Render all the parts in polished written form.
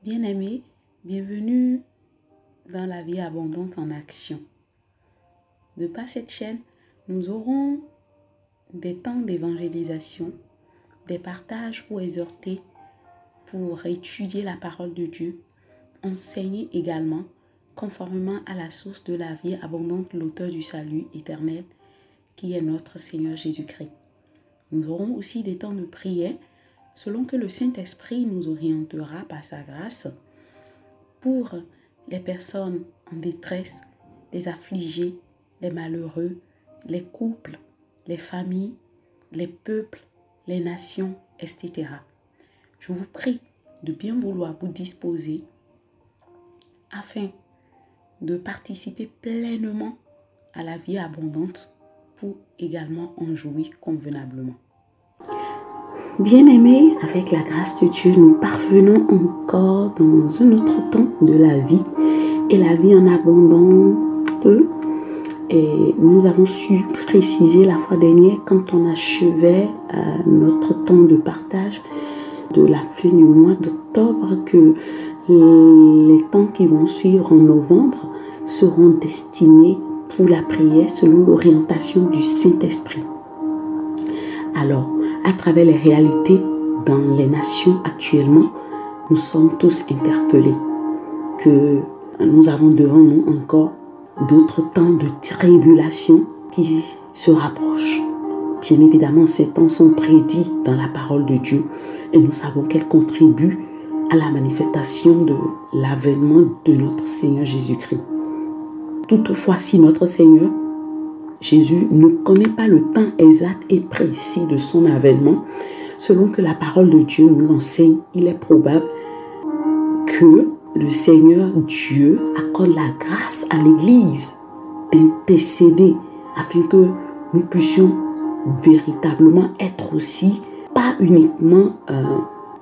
Bien-aimés, bienvenue dans la vie abondante en action. De par cette chaîne, nous aurons des temps d'évangélisation, des partages pour exhorter, pour étudier la parole de Dieu, enseigner également, conformément à la source de la vie abondante, l'auteur du salut éternel, qui est notre Seigneur Jésus-Christ. Nous aurons aussi des temps de prière, selon que le Saint-Esprit nous orientera par sa grâce pour les personnes en détresse, les affligés, les malheureux, les couples, les familles, les peuples, les nations, etc. Je vous prie de bien vouloir vous disposer afin de participer pleinement à la vie abondante pour également en jouir convenablement. Bien-aimés, avec la grâce de Dieu, nous parvenons encore dans un autre temps de la vie et la vie en abondante. Et nous avons su préciser la fois dernière quand on achevait notre temps de partage de la fin du mois d'octobre que les temps qui vont suivre en novembre seront destinés pour la prière selon l'orientation du Saint-Esprit. Alors, à travers les réalités dans les nations actuellement, nous sommes tous interpellés que nous avons devant nous encore d'autres temps de tribulation qui se rapprochent. Bien évidemment, ces temps sont prédits dans la parole de Dieu et nous savons qu'elles contribuent à la manifestation de l'avènement de notre Seigneur Jésus-Christ. Toutefois, si notre Seigneur Jésus ne connaît pas le temps exact et précis de son avènement, selon que la parole de Dieu nous l'enseigne, il est probable que le Seigneur Dieu accorde la grâce à l'Église d'intercéder afin que nous puissions véritablement être aussi, pas uniquement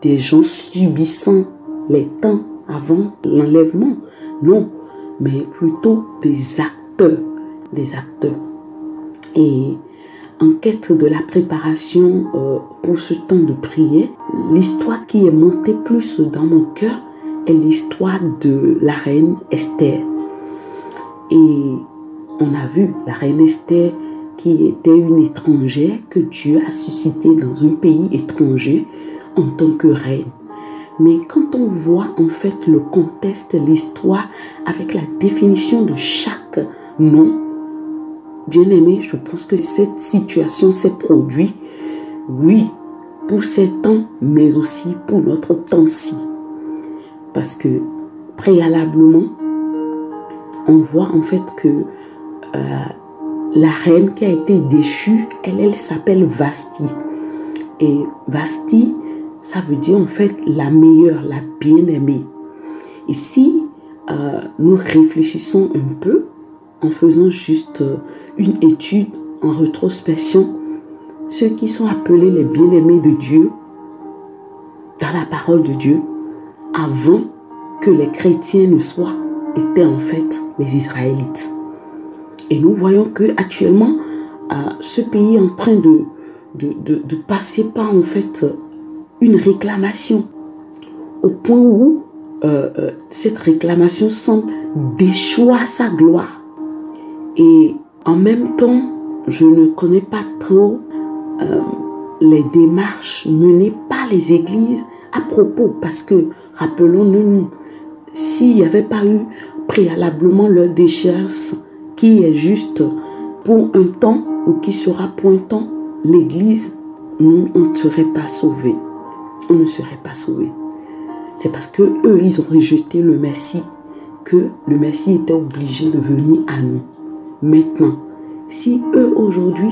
des gens subissant les temps avant l'enlèvement, non, mais plutôt des acteurs. Et en quête de la préparation pour ce temps de prière, l'histoire qui est montée plus dans mon cœur est l'histoire de la reine Esther. Et on a vu la reine Esther qui était une étrangère que Dieu a suscitée dans un pays étranger en tant que reine. Mais quand on voit en fait le contexte, l'histoire avec la définition de chaque nom, bien aimé, je pense que cette situation s'est produite, oui, pour ces temps, mais aussi pour notre temps-ci. Parce que préalablement, on voit en fait que la reine qui a été déchue, elle s'appelle Vashti. Et Vashti, ça veut dire en fait la meilleure, la bien-aimée. Et si nous réfléchissons un peu, en faisant juste une étude en rétrospection, ceux qui sont appelés les bien-aimés de Dieu, dans la parole de Dieu, avant que les chrétiens ne soient, étaient en fait les Israélites. Et nous voyons que actuellement, ce pays est en train de passer par en fait une réclamation, au point où cette réclamation semble déchoir sa gloire. Et en même temps, je ne connais pas trop les démarches menées par les églises à propos. Parce que, rappelons-nous, s'il n'y avait pas eu préalablement leur déchéance qui est juste pour un temps ou qui sera pour un temps, l'église, nous, on ne serait pas sauvés. On ne serait pas sauvés. C'est parce que eux, ils ont rejeté le Messie que le Messie était obligé de venir à nous. Maintenant, si eux aujourd'hui,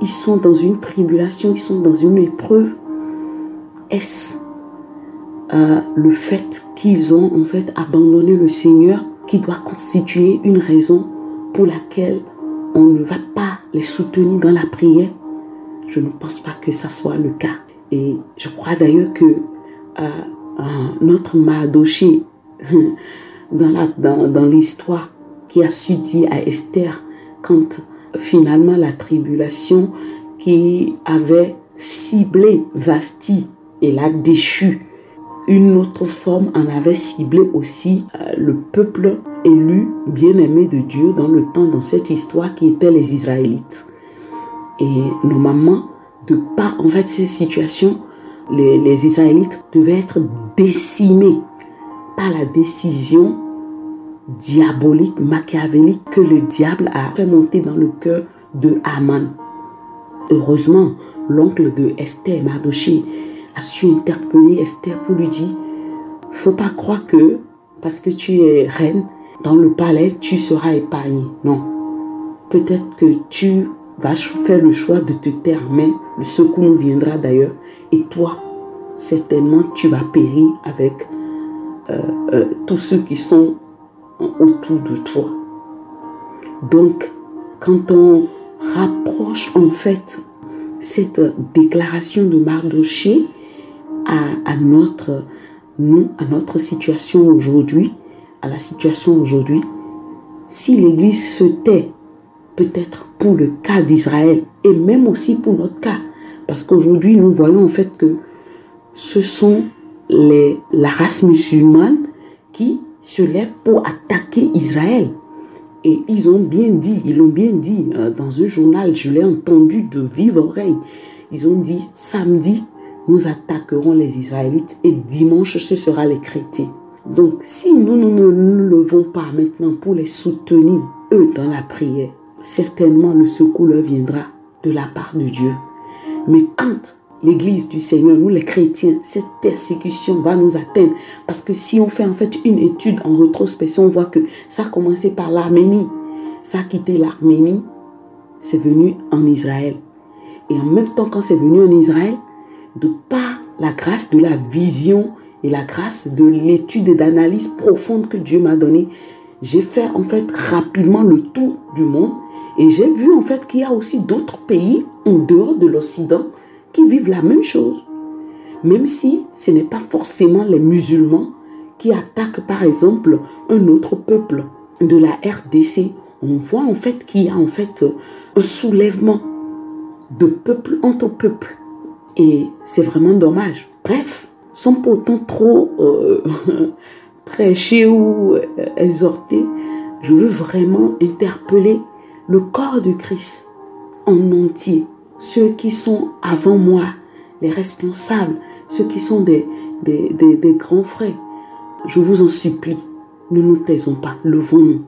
ils sont dans une tribulation, ils sont dans une épreuve, est-ce le fait qu'ils ont en fait abandonné le Seigneur qui doit constituer une raison pour laquelle on ne va pas les soutenir dans la prière? Je ne pense pas que ça soit le cas. Et je crois d'ailleurs que notre Mardoché, dans l'histoire, qui a su dire à Esther, quand finalement la tribulation qui avait ciblé Vashti et l'a déchue, Une autre forme en avait ciblé aussi le peuple élu, bien-aimé de Dieu dans cette histoire qui était les Israélites. Et normalement, de par en fait ces situations, les Israélites devaient être décimés par la décision diabolique, machiavélique que le diable a fait monter dans le cœur de Haman. Heureusement, l'oncle de Esther, Mardochée, a su interpeller Esther pour lui dire: faut pas croire que parce que tu es reine dans le palais, tu seras épargnée. Non. Peut-être que tu vas faire le choix de te taire, mais le secours nous viendra d'ailleurs. Et toi, certainement, tu vas périr avec tous ceux qui sont autour de toi. Donc, quand on rapproche en fait cette déclaration de Mardochée à notre situation aujourd'hui, à la situation aujourd'hui, si l'Église se tait, peut-être pour le cas d'Israël et même aussi pour notre cas, parce qu'aujourd'hui nous voyons en fait que ce sont la race musulmane qui se lève pour attaquer Israël. Et ils l'ont bien dit dans un journal, je l'ai entendu de vive oreille. Ils ont dit: samedi, nous attaquerons les Israélites et dimanche, ce sera les chrétiens. Donc, si nous ne nous levons pas maintenant pour les soutenir, eux, dans la prière, certainement le secours leur viendra de la part de Dieu. Mais quand l'Église du Seigneur, nous les chrétiens, cette persécution va nous atteindre. Parce que si on fait en fait une étude en rétrospection, on voit que ça a commencé par l'Arménie. Ça a quitté l'Arménie, c'est venu en Israël. Et en même temps, quand c'est venu en Israël, de par la grâce de la vision et la grâce de l'étude et d'analyse profonde que Dieu m'a donnée, j'ai fait en fait rapidement le tour du monde et j'ai vu en fait qu'il y a aussi d'autres pays en dehors de l'Occident qui vivent la même chose. Même si ce n'est pas forcément les musulmans qui attaquent par exemple un autre peuple de la RDC. On voit en fait qu'il y a en fait un soulèvement de peuple entre peuples. Et c'est vraiment dommage. Bref, sans pourtant trop prêcher ou exhorter, je veux vraiment interpeller le corps de Christ en entier. Ceux qui sont avant moi, les responsables, ceux qui sont des grands frères, je vous en supplie, ne nous taisons pas, levons-nous.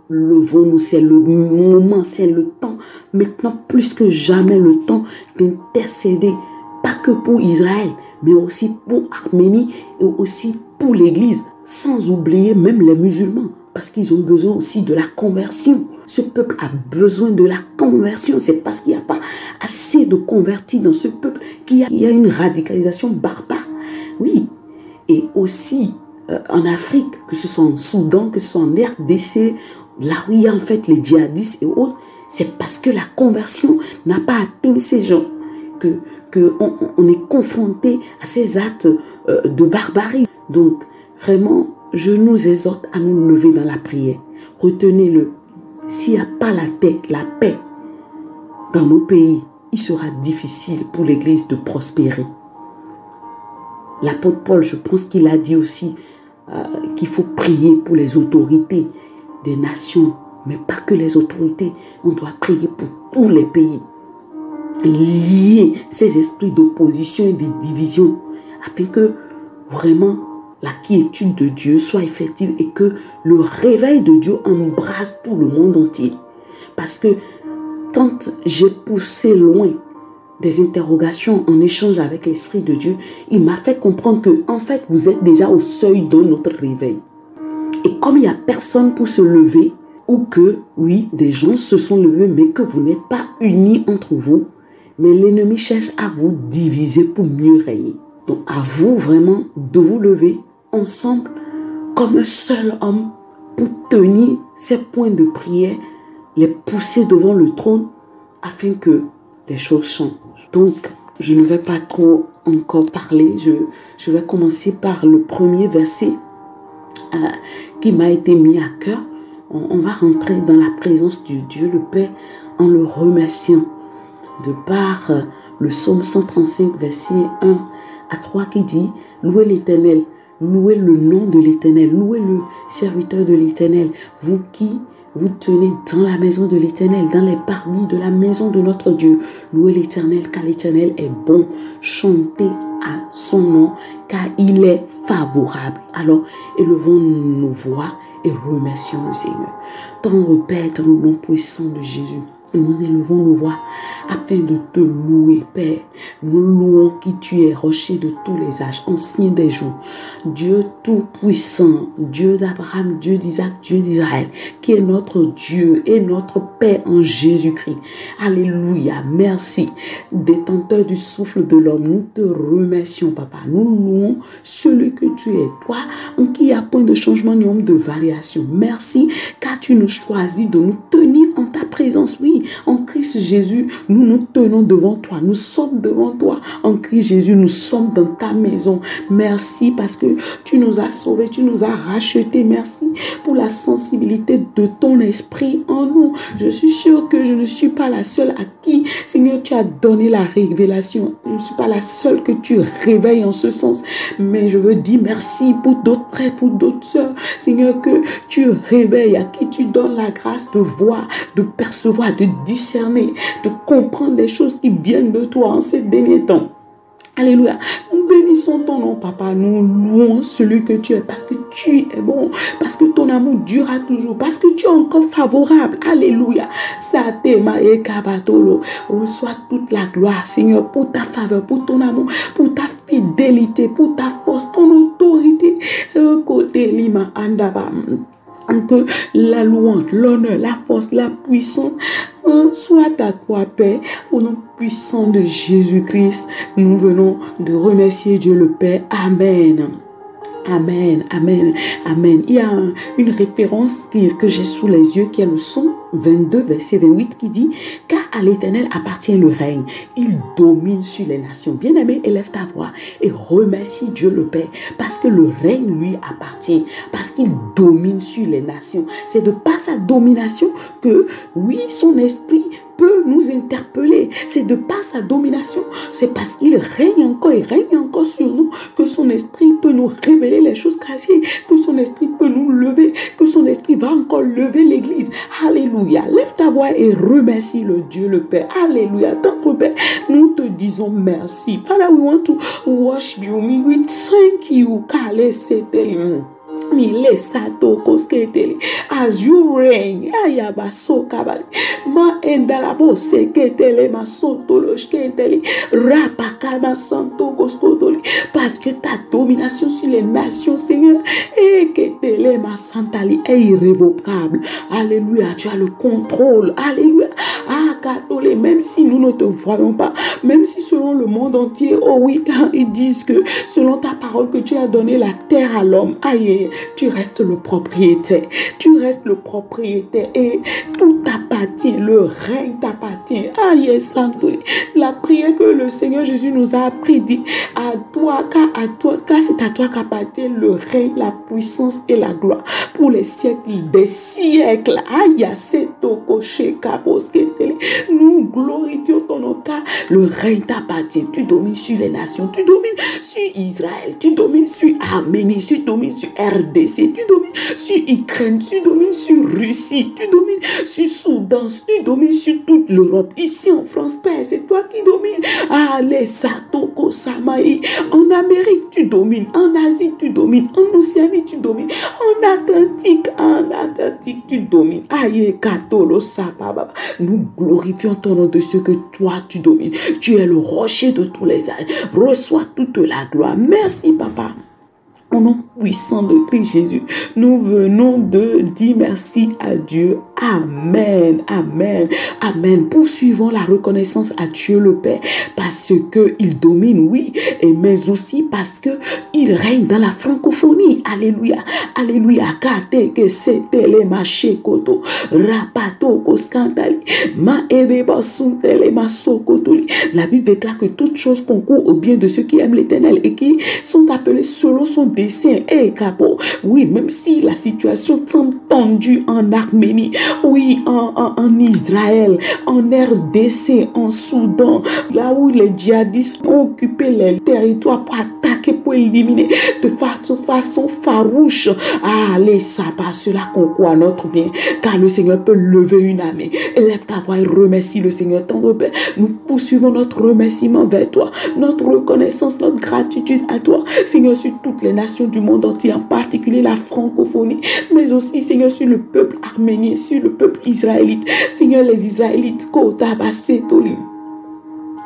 Levons-nous, c'est le moment, c'est le temps, maintenant plus que jamais le temps d'intercéder, pas que pour Israël, mais aussi pour l'Arménie et aussi pour l'Église, sans oublier même les musulmans, parce qu'ils ont besoin aussi de la conversion. Ce peuple a besoin de la conversion. C'est parce qu'il n'y a pas assez de convertis dans ce peuple qu'il y a une radicalisation barbare. Oui, et aussi en Afrique, que ce soit en Soudan, que ce soit en RDC, là où il y a en fait les djihadistes et autres, c'est parce que la conversion n'a pas atteint ces gens qu'on est confronté à ces actes de barbarie. Donc, vraiment, je nous exhorte à nous lever dans la prière. Retenez-le. S'il n'y a pas la paix dans nos pays, il sera difficile pour l'Église de prospérer. L'apôtre Paul, je pense qu'il a dit aussi qu'il faut prier pour les autorités des nations, mais pas que les autorités. On doit prier pour tous les pays. Lier ces esprits d'opposition et de division afin que vraiment la quiétude de Dieu soit effective et que le réveil de Dieu embrasse tout le monde entier. Parce que quand j'ai poussé loin des interrogations en échange avec l'Esprit de Dieu, il m'a fait comprendre que en fait vous êtes déjà au seuil d'un autre réveil. Et comme il n'y a personne pour se lever, ou que oui, des gens se sont levés, mais que vous n'êtes pas unis entre vous, mais l'ennemi cherche à vous diviser pour mieux régner. Donc à vous vraiment de vous lever ensemble comme un seul homme pour tenir ces points de prière, les pousser devant le trône afin que les choses changent. Donc, je ne vais pas trop encore parler. Je vais commencer par le premier verset qui m'a été mis à cœur. On va rentrer dans la présence de Dieu, le Père, en le remerciant. De par le psaume 135, verset 1 à 3 qui dit: Louez l'Éternel. Louez le nom de l'Éternel. Louez le serviteur de l'Éternel. Vous qui vous tenez dans la maison de l'Éternel, dans les parvis de la maison de notre Dieu. Louez l'Éternel, car l'Éternel est bon. Chantez à son nom, car il est favorable. Alors, élevons nos voix et remercions le Seigneur. Tendre Père, dans le nom puissant de Jésus, nous élevons nos voix afin de te louer, Père. Nous louons qui tu es, rocher de tous les âges, ancien des jours, Dieu tout-puissant, Dieu d'Abraham, Dieu d'Isaac, Dieu d'Israël, qui est notre Dieu et notre Père en Jésus-Christ. Alléluia, merci. Détenteur du souffle de l'homme, nous te remercions, Papa. Nous louons celui que tu es, toi, en qui il n'y a point de changement ni de variation. Merci, car tu nous choisis de nous tenir en ta présence. Oui, en Christ Jésus, nous nous tenons devant toi. Nous sommes devant toi. En Christ Jésus, nous sommes dans ta maison. Merci parce que tu nous as sauvés, tu nous as rachetés. Merci pour la sensibilité de ton esprit en nous. Je suis sûre que je ne suis pas la seule à qui, Seigneur, tu as donné la révélation. Je ne suis pas la seule que tu réveilles en ce sens. Mais je veux dire merci pour d'autres frères, pour d'autres sœurs. Seigneur, que tu réveilles, à qui tu donnes la grâce de voir, de percevoir, de discerner, de comprendre les choses qui viennent de toi en ces derniers temps. Alléluia. Nous bénissons ton nom, Papa. Nous louons celui que tu es parce que tu es bon, parce que ton amour durera toujours, parce que tu es encore favorable. Alléluia. Reçois toute la gloire, Seigneur, pour ta faveur, pour ton amour, pour ta fidélité, pour ta force, ton autorité. Côté Lima Andaba. Que la louange, l'honneur, la force, la puissance soit à toi, Père, au nom puissant de Jésus-Christ. Nous venons de remercier Dieu le Père. Amen. Amen, amen, amen. Il y a une référence que j'ai sous les yeux qui est le Psaume 22, verset 28 qui dit « Car à l'Éternel appartient le règne, il domine sur les nations. » Bien-aimé, élève ta voix et remercie Dieu le Père parce que le règne lui appartient, parce qu'il domine sur les nations. C'est de par sa domination que, oui, son esprit peut nous interpeller. C'est de par sa domination, c'est parce qu'il règne encore, il règne encore sur nous, que son esprit peut nous révéler les choses cachées, que son esprit peut nous lever, que son esprit va encore lever l'église. Alléluia. Lève ta voix et remercie le Dieu le Père. Alléluia. Tant Père, nous te disons merci. Father, we want to worship you. We thank you. As you reign, ayabaso kabali, ma endalabo seketele ma sontolosh keteli, rapakama santo goskotoli, parce que ta domination sur les nations, Seigneur, et ketele ma santali est irrévocable. Alléluia, tu as le contrôle. Alléluia. Ah, katole, même si nous ne te voyons pas, même si selon le monde entier, oh oui, ils disent que selon ta parole que tu as donné la terre à l'homme, aïe, tu restes le propriétaire. Tu restes le propriétaire et tout t'appartient. Le règne t'appartient. Aïe, santo. La prière que le Seigneur Jésus nous a appris dit à toi, car c'est à toi qu'appartient le règne, la puissance et la gloire pour les siècles des siècles. Aïe, c'est au cocher kabosketele. Nous glorifions ton nom car le règne t'appartient. Tu domines sur les nations, tu domines sur Israël, tu domines sur Arménie, tu domines sur RDC, tu domines sur Ukraine, tu domines sur Russie, tu domines sur Soudan, tu domines sur toute l'Europe. Ici en France, Père, c'est toi qui domines. Allez, Satoko Samaï. En Amérique, tu domines. En Asie, tu domines. En Océanie, tu domines. En Atlantique, tu domines. Aïe, Katolo Sapaba. Nous glorifions ton nom de ce que toi, tu domines. Tu es le rocher de tous les âges. Reçois toute la gloire. Merci, Papa. Au nom puissant de Christ Jésus, nous venons de dire merci à Dieu. Amen, amen, amen. Poursuivons la reconnaissance à Dieu le Père parce qu'il domine, oui, et mais aussi parce qu'il règne dans la francophonie. Alléluia, alléluia. Kate que c'était les machés koto, rapato koskantali, ma ereba suntele ma sokotoli. La Bible déclare que toutes choses concourent au bien de ceux qui aiment l'Éternel et qui sont appelés selon son dessein est capable. Oui, même si la situation semble tendue en Arménie, oui, en Israël, en RDC, en Soudan, là où les djihadistes ont occupé les territoires pour attaquer, pour éliminer de façon farouche. Allez, ça passe, cela concourt à notre bien, car le Seigneur peut lever une armée. Élève ta voix et remercie le Seigneur, tendre Père. Nous poursuivons notre remerciement vers toi, notre reconnaissance, notre gratitude à toi, Seigneur, sur toutes les nations du monde entier, en particulier la francophonie, mais aussi, Seigneur, sur le peuple arménien, sur le peuple israélite. Seigneur, les Israélites, Kota Basetoli,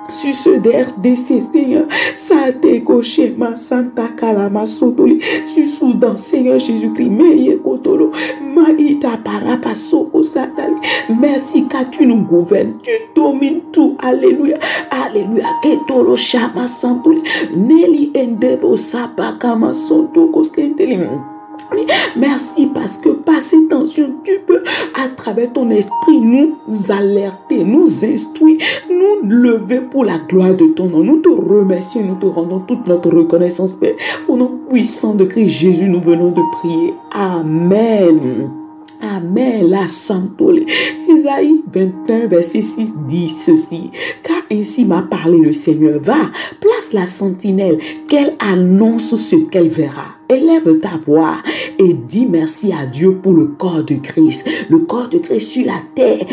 sur ceux de RDC, Seigneur, Sate Goshema, Santa Kalama Sotoli, sur Soudan, Seigneur Jésus-Christ, Meye Kotolo, Maïta Parapasoko Satali. Merci car tu nous gouvernes, tu domines tout. Alléluia, Alléluia. Ketolo Shama Santoli, Nelly Endebo Sapakama Sonto Koskenteli. Merci parce que par ces tensions, tu peux, à travers ton esprit, nous alerter, nous instruire, nous lever pour la gloire de ton nom. Nous te remercions, nous te rendons toute notre reconnaissance, Père. Au nom puissant de Christ Jésus, nous venons de prier. Amen. Amen. La Santole. Isaïe 21, verset 6 dit ceci. Car ainsi m'a parlé le Seigneur. Va, place la sentinelle, qu'elle annonce ce qu'elle verra. Élève ta voix et dis merci à Dieu pour le corps de Christ. Le corps de Christ sur la terre.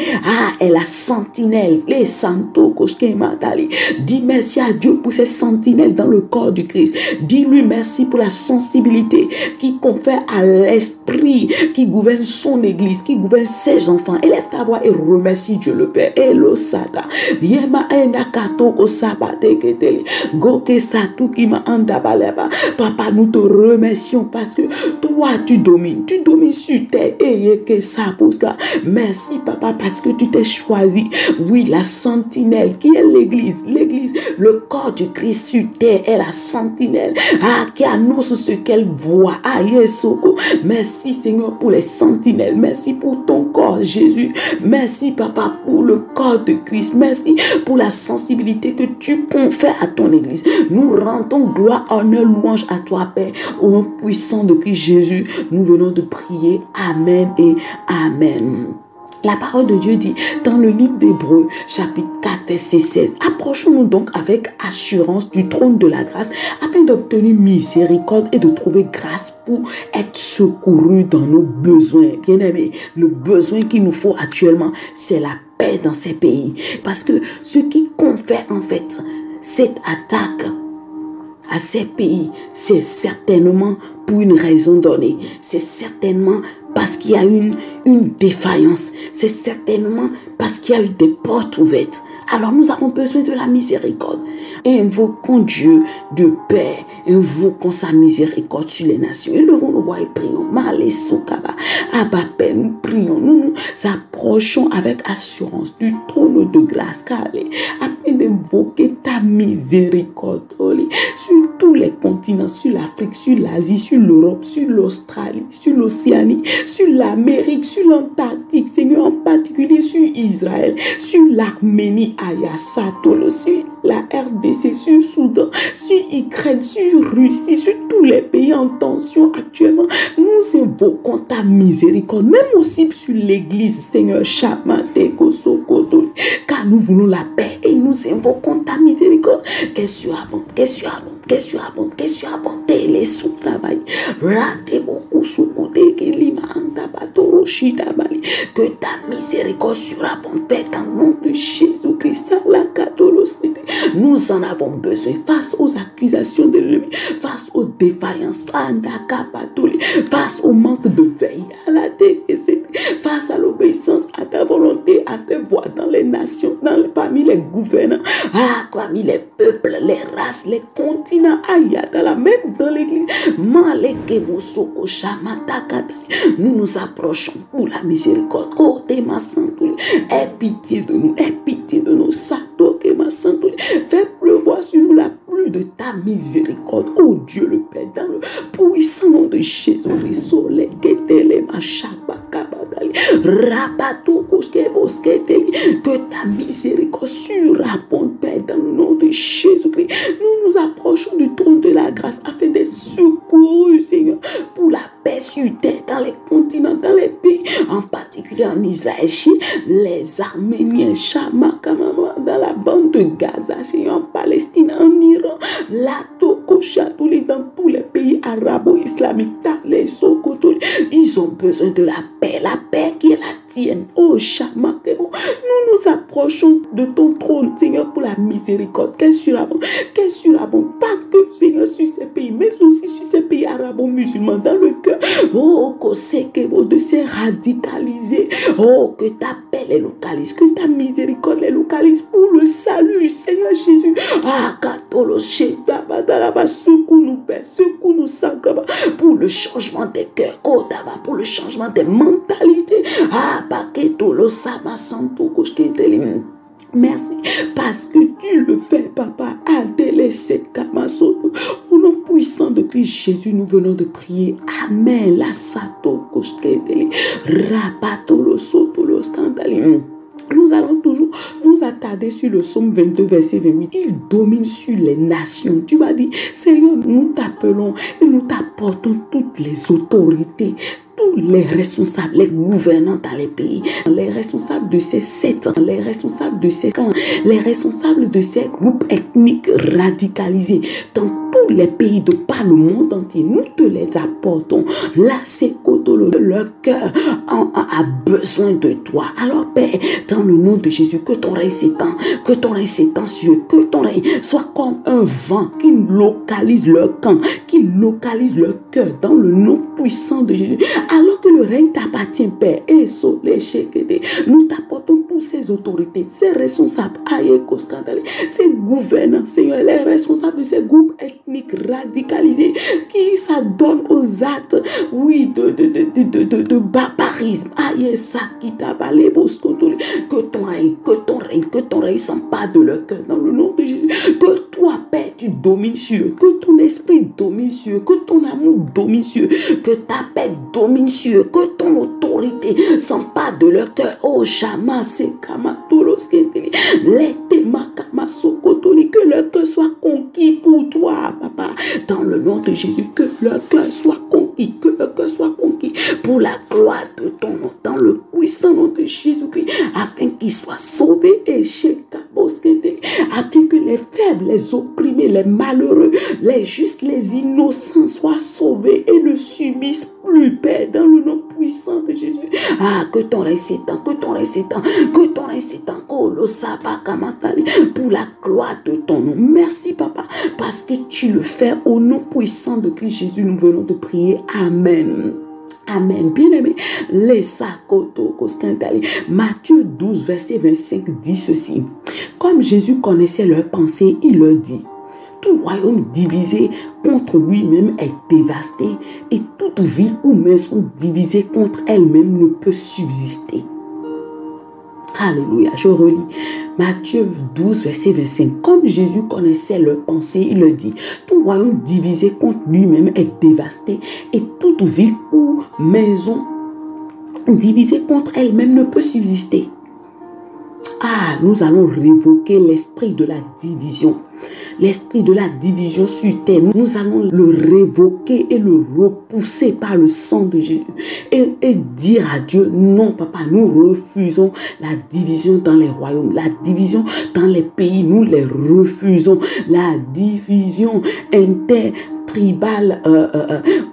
Est la sentinelle. Les santos koshkematali. Dis merci à Dieu pour ces sentinelles dans le corps du Christ. Dis-lui merci pour la sensibilité qui confère à l'esprit qui gouverne son église, qui gouverne ses enfants. Élève ta voix et remercie Dieu le Père. Elo sata. Yema enakato kosabate keteli. Goke satu kima andabaleba. Papa, nous te remercions parce que toi tu domines sur terre. Merci Papa parce que tu t'es choisi. Oui, la sentinelle qui est l'église, le corps du Christ sur terre est la sentinelle qui annonce ce qu'elle voit. Merci Seigneur pour les sentinelles. Merci pour ton corps Jésus. Merci Papa pour le corps de Christ. Merci pour la sensibilité que tu confères à ton église. Nous rendons gloire, honneur, louange à toi Père. Au nom puissant de Christ Jésus, nous venons de prier. Amen et Amen. La parole de Dieu dit dans le livre d'Hébreux, chapitre 4, verset 16, approchons-nous donc avec assurance du trône de la grâce afin d'obtenir miséricorde et de trouver grâce pour être secourus dans nos besoins. Bien-aimés, le besoin qu'il nous faut actuellement, c'est la paix dans ces pays. Parce que ce qui confère en fait cette attaque à ces pays, c'est certainement pour une raison donnée. C'est certainement parce qu'il y a une défaillance. C'est certainement parce qu'il y a eu des portes ouvertes. Alors nous avons besoin de la miséricorde. Invoquons Dieu de paix. Invoquons sa miséricorde sur les nations. Élevons nos voix et prions. Abba Père, nous prions. Nous nous approchons avec assurance du trône de grâce. Afin d'invoquer ta miséricorde sur tous les continents, sur l'Afrique, sur l'Asie, sur l'Europe, sur l'Australie, sur l'Océanie, sur l'Amérique, sur l'Antarctique, Seigneur, en particulier sur Israël, sur l'Arménie, Ayasatolo, sur la RDC, sur Soudan, sur Ukraine, sur Russie, sur tous les pays en tension actuellement. Nous invoquons ta miséricorde, même aussi sur l'église, Seigneur, car nous voulons la paix et nous invoquons ta miséricorde. Qu'elle soit abondante, qu'elle soit abondante, qu'elle soit abondante, qu'elle soit abondante, les sous-travail. Rate beaucoup sous-côté, que ta miséricorde surabonde, Père, dans le nom de Jésus-Christ. Nous en avons besoin face aux accusations de l'ennemi, face aux défaillances, face au manque de veille, face à l'obéissance à ta volonté, à tes voix dans les nations, parmi les gouvernants, parmi les peuples, les races, les continents, même dans l'église. Nous nous approchons pour la miséricorde. Aie pitié de nous, aie pitié de nous. Fais pleuvoir sur nous la pluie de ta miséricorde. Oh Dieu le Père, dans le puissant nom de Jésus-Christ, que ta miséricorde surabonde, Père, dans le nom de Jésus-Christ. Nous nous approchons du trône de la grâce afin d'être secourus sur terre, dans les continents, dans les pays, en particulier en Israël, les Arméniens, Chamakamama, dans la bande de Gaza, en Palestine, en Iran, la Tokosha, dans tous les pays arabo-islamiques, les Sokoto, ils ont besoin de la paix qui est la tienne. Oh Chamakebo, nous nous approchons de ton trône, Seigneur, pour la miséricorde. Quel surabond, pas que, Seigneur, sur ces pays, mais aussi sur ces pays arabo-musulmans, dans le cœur, oh, Kosekebo, de ces radicalisés, oh, que ta paix les localise, que ta miséricorde les localise pour le salut, Seigneur Jésus. Ah, Katolo, Shedabadalaba, secoue-nous, Père, secoue-nous, Sankaba, pour le changement des cœurs, Kotaba, pour le changement des mentalités. Ah, Baketolo, Sama, Santo, Koshketelim. Merci parce que tu le fais, Papa. Adele Sekamaso. Au nom puissant de Christ Jésus, nous venons de prier. Amen. La Sato Koshketeli. Rapatolo Sotolo Skandali. Nous allons toujours nous attarder sur le psaume 22, verset 28. Il domine sur les nations. Tu m'as dit, Seigneur, nous t'appelons et nous t'apportons toutes les autorités, tous les responsables, les gouvernants dans les pays, les responsables de ces sectes, les responsables de ces camps, les responsables de ces groupes ethniques radicalisés dans tous les pays de par le monde entier. Nous te les apportons. Là, c'est leur cœur a besoin de toi. Alors, Père, dans le nom de Jésus, que ton règne s'étend, que ton règne s'étend sur eux, que ton règne soit comme un vent qui localise leur camp, qui localise leur cœur dans le nom puissant de Jésus. Alors que le règne t'appartient, Père, et nous t'apportons toutes ces autorités, ces responsables, ces gouvernants, Seigneur, les responsables de ces groupes ethniques radicalisés qui s'adonnent aux actes, oui, de barbarisme. Que ton règne s'empare de leur cœur dans le nom de Jésus. Que toi, Père, tu domines sur eux, que ton esprit domine sur eux, que ton amour domine sur eux, que ta paix domine sur eux, que ton autorité s'empare de leur cœur. Oh, Shama, Sekama, Toloskenteli, Letemakama, Sokotoli, que leur cœur soit conquis pour toi, Papa. Dans le nom de Jésus, que leur cœur soit conquis, que leur cœur soit conquis pour la gloire de ton nom, dans le puissant nom de Jésus-Christ, afin qu'ils soient sauvés et afin que les faibles, les opprimés, les malheureux, les justes, les innocents soient sauvés et ne subissent plus, Père, dans le nom puissant de Jésus. Ah, que ton règne s'étend, que ton règne s'étend, que ton règne s'étend, pour la gloire de ton nom. Merci, Papa, parce que tu le fais au nom puissant de Christ Jésus. Nous venons de prier. Amen. Amen. Bien-aimé, Matthieu 12, verset 25 dit ceci. Comme Jésus connaissait leurs pensées, il leur dit: tout royaume divisé contre lui-même est dévasté, et toute ville ou maison divisée contre elle-même ne peut subsister. Alléluia. Je relis Matthieu 12, verset 25. Comme Jésus connaissait leurs pensées, il leur dit: tout royaume divisé contre lui-même est dévasté, et toute ville ou maison divisée contre elle-même ne peut subsister. Ah, nous allons révoquer l'esprit de la division. L'esprit de la division sur terre, nous allons le révoquer et le repousser par le sang de Jésus. Et dire à Dieu: non, Papa, nous refusons la division dans les royaumes, la division dans les pays, nous les refusons. La division intertribale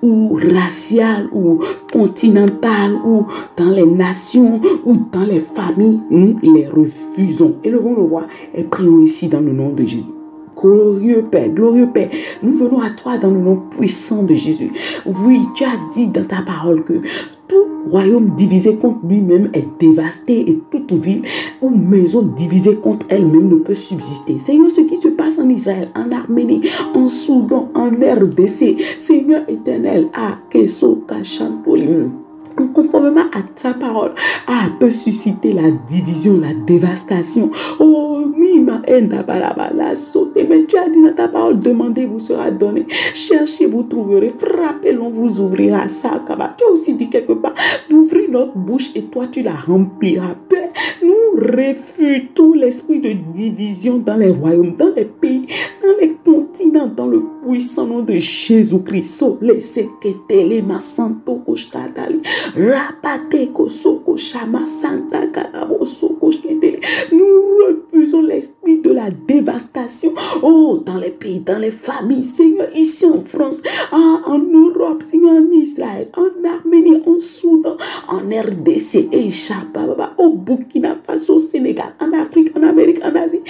ou raciale ou continentale ou dans les nations ou dans les familles, nous les refusons. Élevons nos voix et prions ici dans le nom de Jésus. Glorieux Père, nous venons à toi dans le nom puissant de Jésus. Oui, tu as dit dans ta parole que tout royaume divisé contre lui-même est dévasté, et toute ville ou maison divisée contre elle-même ne peut subsister. Seigneur, ce qui se passe en Israël, en Arménie, en Soudan, en RDC, Seigneur éternel, à Kesoka Chantolim, conformément à ta parole, peut susciter la division, la dévastation. Oh, mima enda balabala sauter. Mais tu as dit dans ta parole: demandez, vous sera donné. Cherchez, vous trouverez. Frappez, l'on vous ouvrira. Tu as aussi dit quelque part d'ouvrir notre bouche et toi tu la rempliras. Père, nous refusons l'esprit de division dans les royaumes, dans les pays, dans les continents, dans le puissant nom de Jésus-Christ. Sole seketele masanto koshkatali, rapate kosoko shama santa karabo soko shketele. Nous refusons l'esprit de la dévastation. Oh, dans les pays, dans les familles, Seigneur, ici en France, en Europe, Seigneur, en Israël, en Arménie, en Soudan, en RDC, et Chababa, au Burkina Faso, au Sénégal, en Afrique, en Amérique, en Asie,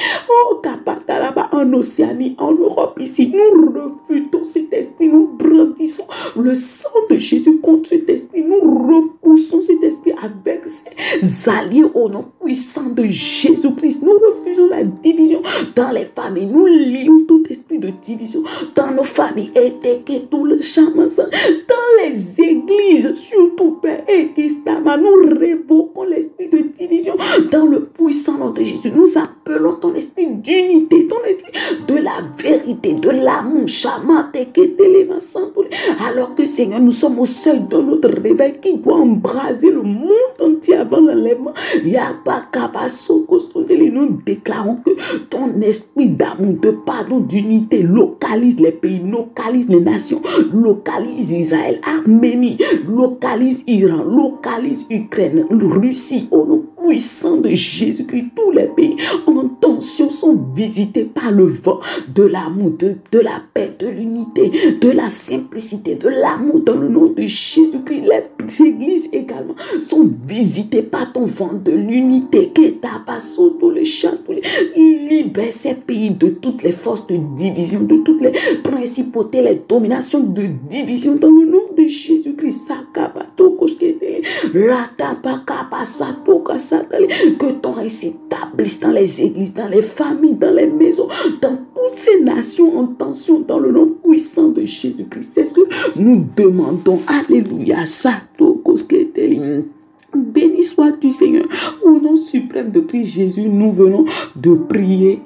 au Kapatalaba, en Océanie, en Europe, ici. Nous refusons cet esprit, nous brandissons le sang de Jésus contre cet esprit, nous repoussons cet esprit avec ses alliés au nom puissant de Jésus-Christ. Nous refusons la division dans les familles, nous lions tout esprit de division dans nos familles, et que tout le chaman, dans les églises, surtout Père et Testament, nous révoquons l'esprit de division dans le puissant nom de Jésus. Nous appelons ton esprit d'unité, ton esprit de la vérité, de l'amour, alors que Seigneur, nous sommes au seuil de notre réveil qui doit embraser le monde entier avant l'enlèvement. Nous déclarons que ton esprit d'amour, de pardon, d'unité localise les pays, localise les nations, localise Israël, Arménie, localise Iran, localise Ukraine, Russie, au nom puissant de Jésus-Christ. Tous les pays en tension sont visités par le vent de l'amour, de la paix, de l'unité, de la simplicité, de l'amour dans le nom de Jésus-Christ. Les églises également sont visitées par ton vent de l'unité. Tous les chants, libère ces pays de toutes les forces de division, de toutes les principautés, les dominations de division dans le nom de Jésus-Christ. Que ton règne s'établisse dans les églises, dans les familles, dans les maisons, dans toutes ces nations en tension, dans le nom puissant de Jésus-Christ. C'est ce que nous demandons. Alléluia. Béni sois-tu, Seigneur. Au nom suprême de Christ Jésus, nous venons de prier.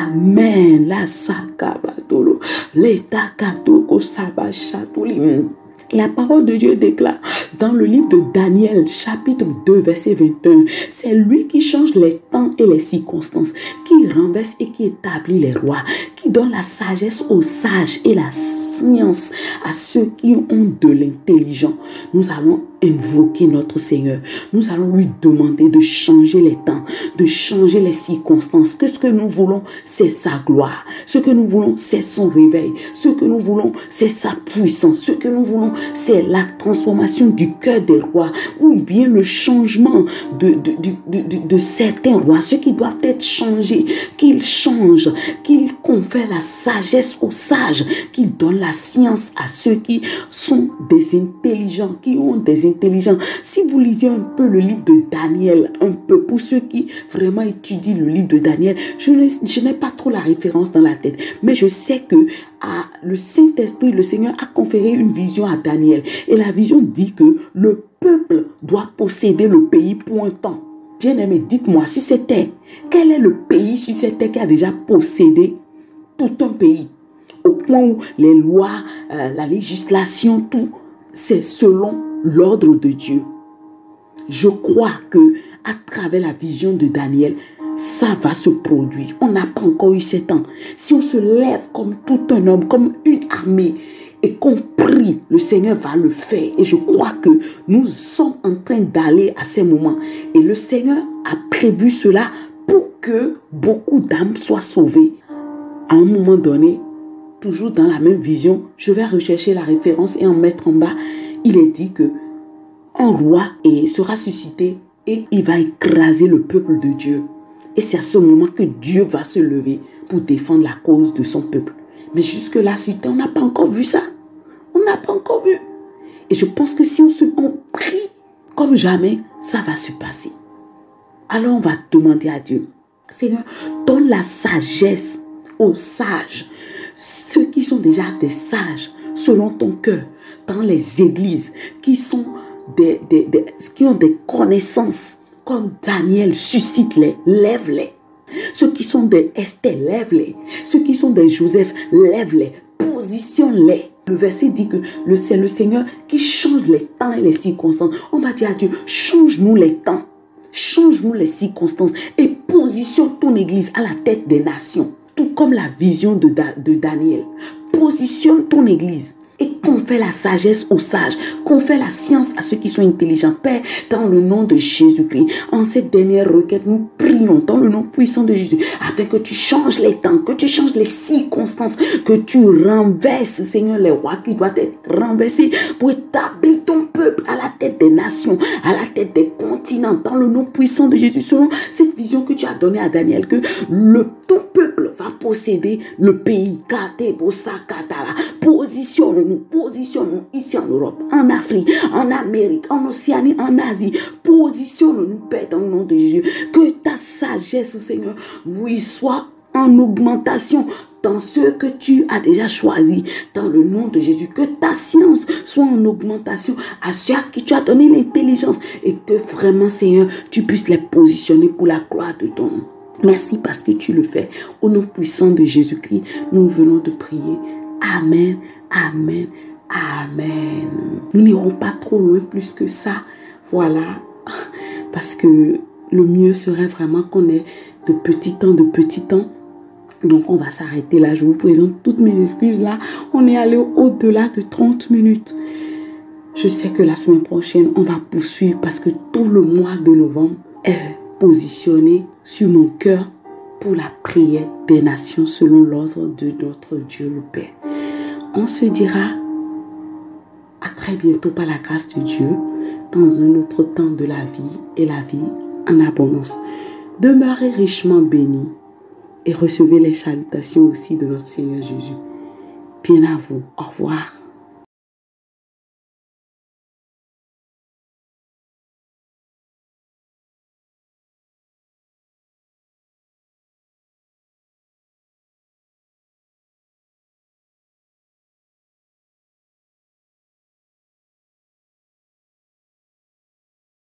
Amen. La sakabatolo. L'estakatoko sabachatoli. La parole de Dieu déclare dans le livre de Daniel, chapitre 2, verset 21, c'est lui qui change les temps et les circonstances, qui renverse et qui établit les rois, qui donne la sagesse aux sages et la science à ceux qui ont de l'intelligence. Nous allons invoquer notre Seigneur. Nous allons lui demander de changer les temps, de changer les circonstances. Que ce que nous voulons, c'est sa gloire. Ce que nous voulons, c'est son réveil. Ce que nous voulons, c'est sa puissance. Ce que nous voulons, c'est la transformation du cœur des rois, ou bien le changement de certains rois, ceux qui doivent être changés, qu'ils changent, qu'ils confèrent la sagesse aux sages, qu'ils donnent la science à ceux qui sont des intelligents, qui ont des intelligents. Si vous lisez un peu le livre de Daniel, un peu, pour ceux qui vraiment étudient le livre de Daniel, je n'ai pas trop la référence dans la tête, mais je sais que le Saint-Esprit, le Seigneur a conféré une vision à Daniel, et la vision dit que le peuple doit posséder le pays pour un temps. Bien-aimé, dites-moi, sur cette terre, quel est le pays sur cette terre qui a déjà possédé tout un pays, au point où les lois, la législation, tout, c'est selon l'ordre de Dieu? Je crois que à travers la vision de Daniel, ça va se produire. On n'a pas encore eu 7 ans. Si on se lève comme tout un homme, comme une armée, et qu'on prie, le Seigneur va le faire. Et je crois que nous sommes en train d'aller à ces moments. Et le Seigneur a prévu cela pour que beaucoup d'âmes soient sauvées. À un moment donné, toujours dans la même vision, je vais rechercher la référence et en mettre en bas. Il est dit que un roi sera suscité et il va écraser le peuple de Dieu. Et c'est à ce moment que Dieu va se lever pour défendre la cause de son peuple. Mais jusque-là, on n'a pas encore vu ça. On n'a pas encore vu. Et je pense que si on prie comme jamais, ça va se passer. Alors on va demander à Dieu, Seigneur, donne la sagesse aux sages, ceux qui sont déjà des sages, selon ton cœur, dans les églises, qui ont des connaissances, comme Daniel, suscite-les, lève-les. Ceux qui sont des Esther, lève-les. Ceux qui sont des Joseph, lève-les, positionne-les. Le verset dit que c'est le Seigneur qui change les temps et les circonstances. On va dire à Dieu, change-nous les temps. change-nous les circonstances et positionne ton Église à la tête des nations. Tout comme la vision de Daniel. Positionne ton Église et confère la sagesse aux sages, confère la science à ceux qui sont intelligents. Père, dans le nom de Jésus-Christ, en cette dernière requête, nous prions dans le nom puissant de Jésus, afin que tu changes les temps, que tu changes les circonstances, que tu renverses, Seigneur, les rois qui doivent être renversés pour établir ton peuple à la tête des nations, à la tête des continents, dans le nom puissant de Jésus, selon cette vision que tu as donnée à Daniel, que ton peuple va posséder le pays. Positionne-nous ici en Europe, en Afrique, en Amérique, en Océanie, en Asie. Positionne-nous, Père, dans le nom de Jésus. Que ta sagesse, Seigneur, oui, soit en augmentation dans ceux que tu as déjà choisis, dans le nom de Jésus. Que ta science soit en augmentation à ceux à qui tu as donné l'intelligence et que vraiment, Seigneur, tu puisses les positionner pour la gloire de ton nom. Merci parce que tu le fais. Au nom puissant de Jésus-Christ, nous venons de prier. Amen, amen, amen. Nous n'irons pas trop loin plus que ça. Voilà. Parce que le mieux serait vraiment qu'on ait de petits temps. Donc, on va s'arrêter là. Je vous présente toutes mes excuses là. On est allé au-delà de 30 minutes. Je sais que la semaine prochaine, on va poursuivre parce que tout le mois de novembre est positionné sur mon cœur pour la prière des nations selon l'ordre de notre Dieu le Père. On se dira à très bientôt par la grâce de Dieu dans un autre temps de la vie et la vie en abondance. Demeurez richement bénis et recevez les salutations aussi de notre Seigneur Jésus. Bien à vous. Au revoir.